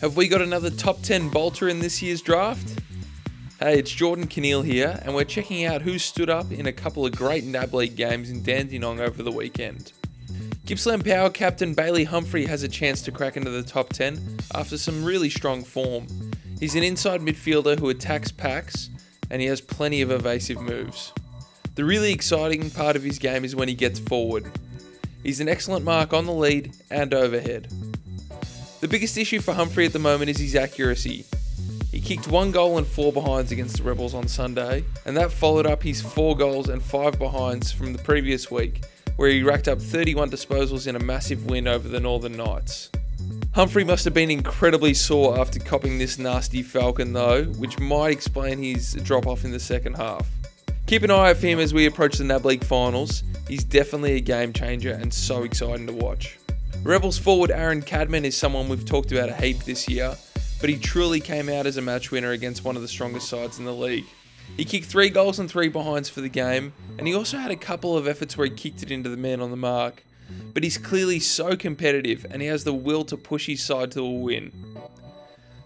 Have we got another top 10 bolter in this year's draft? Hey, it's Jordan Keneal here, and we're checking out who stood up in a couple of great NAB League games in Dandenong over the weekend. Gippsland Power captain Bailey Humphrey has a chance to crack into the top 10 after some really strong form. He's an inside midfielder who attacks packs, and he has plenty of evasive moves. The really exciting part of his game is when he gets forward. He's an excellent mark on the lead and overhead. The biggest issue for Humphrey at the moment is his accuracy. He kicked 1 goal and 4 behinds against the Rebels on Sunday, and that followed up his 4 goals and 5 behinds from the previous week, where he racked up 31 disposals in a massive win over the Northern Knights. Humphrey must have been incredibly sore after copping this nasty falcon though, which might explain his drop-off in the second half. Keep an eye out for him as we approach the NAB League finals. He's definitely a game changer and so exciting to watch. Rebels forward Aaron Cadman is someone we've talked about a heap this year, but he truly came out as a match winner against one of the strongest sides in the league. He kicked 3 goals and 3 behinds for the game, and he also had a couple of efforts where he kicked it into the man on the mark. But he's clearly so competitive and he has the will to push his side to a win.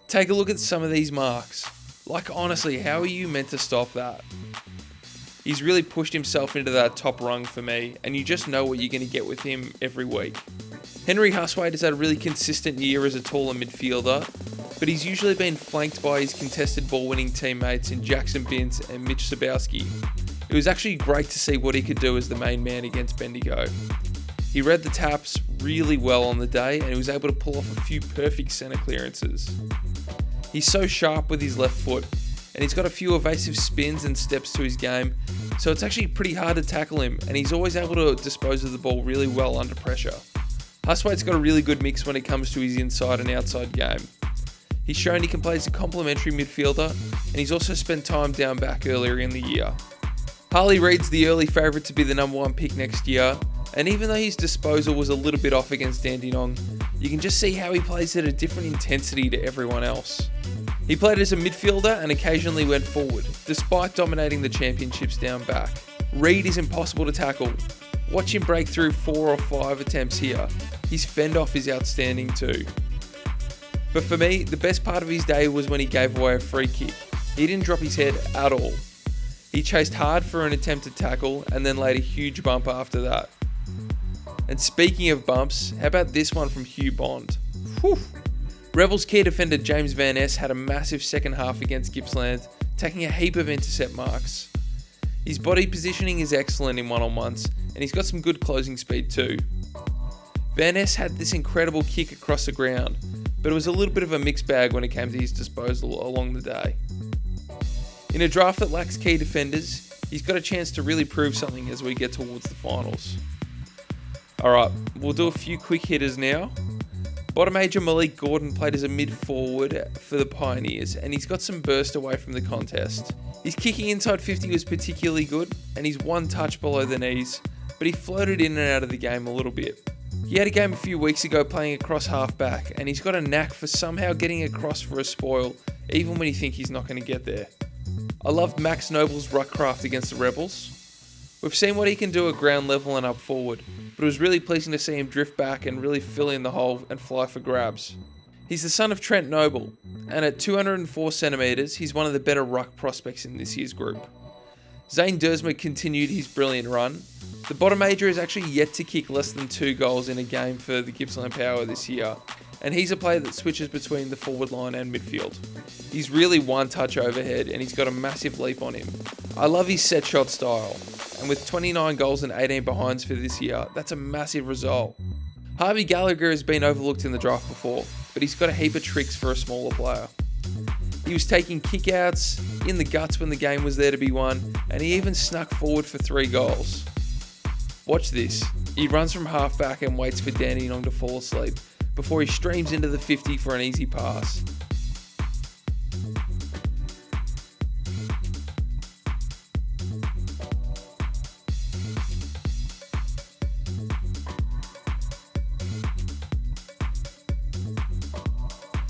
Take a look at some of these marks. Like honestly, how are you meant to stop that? He's really pushed himself into that top rung for me, and you just know what you're going to get with him every week. Hustwaite has had a really consistent year as a taller midfielder, but he's usually been flanked by his contested ball-winning teammates in Jackson Binns and Mitch Sabowski. It was actually great to see what he could do as the main man against Bendigo. He read the taps really well on the day, and he was able to pull off a few perfect centre clearances. He's so sharp with his left foot, and he's got a few evasive spins and steps to his game, so it's actually pretty hard to tackle him, and he's always able to dispose of the ball really well under pressure. Hustwaite's got a really good mix when it comes to his inside and outside game. He's shown he can play as a complementary midfielder, and he's also spent time down back earlier in the year. Harley Reid's the early favourite to be the number 1 pick next year, and even though his disposal was a little bit off against Dandenong, you can just see how he plays at a different intensity to everyone else. He played as a midfielder and occasionally went forward, despite dominating the championships down back. Reid is impossible to tackle. Watch him break through 4 or 5 attempts here. His fend-off is outstanding too. But for me, the best part of his day was when he gave away a free kick. He didn't drop his head at all. He chased hard for an attempted tackle and then laid a huge bump after that. And speaking of bumps, how about this one from Hugh Bond? Whew. Rebels key defender James Van Ness had a massive second half against Gippsland, taking a heap of intercept marks. His body positioning is excellent in one-on-ones, and he's got some good closing speed too. Van Ness had this incredible kick across the ground, but it was a little bit of a mixed bag when it came to his disposal along the day. In a draft that lacks key defenders, he's got a chance to really prove something as we get towards the finals. Alright, we'll do a few quick hitters now. Bottom major Malik Gordan played as a mid-forward for the Pioneers, and he's got some burst away from the contest. His kicking inside 50 was particularly good, and he's 1 touch below the knees, but he floated in and out of the game a little bit. He had a game a few weeks ago playing across half-back, and he's got a knack for somehow getting across for a spoil, even when you think he's not going to get there. I loved Max Knobel's ruck craft against the Rebels. We've seen what he can do at ground level and up forward, but it was really pleasing to see him drift back and really fill in the hole and fly for grabs. He's the son of Trent Knobel, and at 204 centimetres, he's one of the better ruck prospects in this year's group. Zane Duursma continued his brilliant run. The bottom major is actually yet to kick less than 2 goals in a game for the Gippsland Power this year, and he's a player that switches between the forward line and midfield. He's really 1 touch overhead, and he's got a massive leap on him. I love his set shot style, and with 29 goals and 18 behinds for this year, that's a massive result. Harvey Gallagher has been overlooked in the draft before, but he's got a heap of tricks for a smaller player. He was taking kickouts in the guts when the game was there to be won, and he even snuck forward for 3 goals. Watch this. He runs from half-back and waits for Dandenong to fall asleep before he streams into the 50 for an easy pass.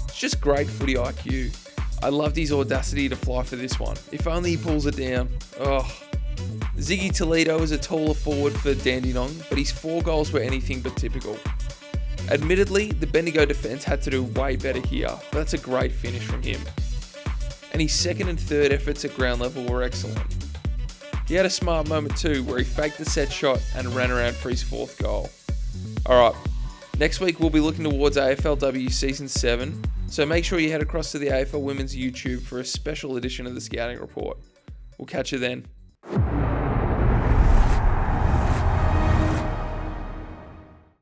It's just great footy IQ. I loved his audacity to fly for this one. If only he pulls it down. Oh. Ziggy Toledo is a taller forward for Dandenong, but his 4 goals were anything but typical. Admittedly, the Bendigo defence had to do way better here, but that's a great finish from him. And his second and third efforts at ground level were excellent. He had a smart moment too, where he faked the set shot and ran around for his fourth goal. Alright, next week we'll be looking towards AFLW Season 7, so make sure you head across to the AFL Women's YouTube for a special edition of the Scouting Report. We'll catch you then.